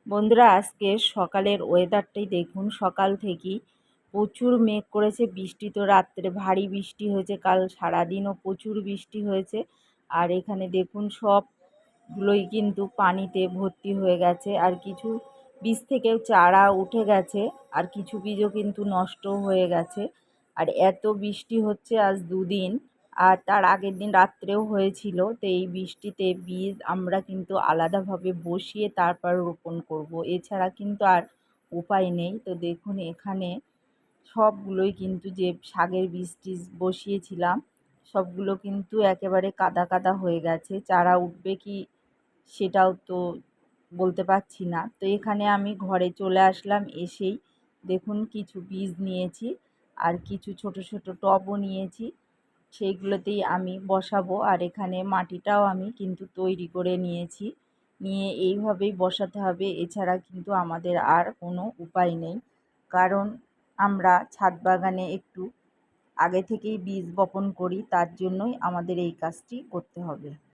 বন্ধুরা, আজকে সকালের ওয়েদারটাই দেখুন। সকাল থেকেই প্রচুর মেঘ করেছে, বৃষ্টি তো রাত্রে ভারী বৃষ্টি হয়েছে, কাল সারাদিনও প্রচুর বৃষ্টি হয়েছে। আর এখানে দেখুন সবগুলোই কিন্তু পানিতে ভর্তি হয়ে গেছে, আর কিছু বীজ থেকেও চারা উঠে গেছে, আর কিছু বীজও কিন্তু নষ্ট হয়ে গেছে। আর এত বৃষ্টি হচ্ছে আজ দুদিন, আর তার আগের দিন রাত্রেও হয়েছিল। তো এই বৃষ্টিতে বীজ আমরা কিন্তু আলাদাভাবে বসিয়ে তারপর রোপণ করব, এছাড়া কিন্তু আর উপায় নেই। তো দেখুন এখানে সবগুলোই কিন্তু যে শাকের বীজ টিজ বসিয়েছিলাম সবগুলো কিন্তু একেবারে কাদা কাদা হয়ে গেছে। চারা উঠবে কি সেটাও তো বলতে পারছি না। তো এখানে আমি ঘরে চলে আসলাম, এসেই দেখুন কিছু বীজ নিয়েছি, আর কিছু ছোট ছোট টবও নিয়েছি, সেইগুলোতেই আমি বসাবো। আর এখানে মাটিটাও আমি কিন্তু তৈরি করে নিয়েছি, নিয়ে এইভাবেই বসাতে হবে, এছাড়া কিন্তু আমাদের আর কোনো উপায় নেই। কারণ আমরা ছাদ বাগানে একটু আগে থেকেই বীজ বপন করি, তার জন্যই আমাদের এই কাজটি করতে হবে।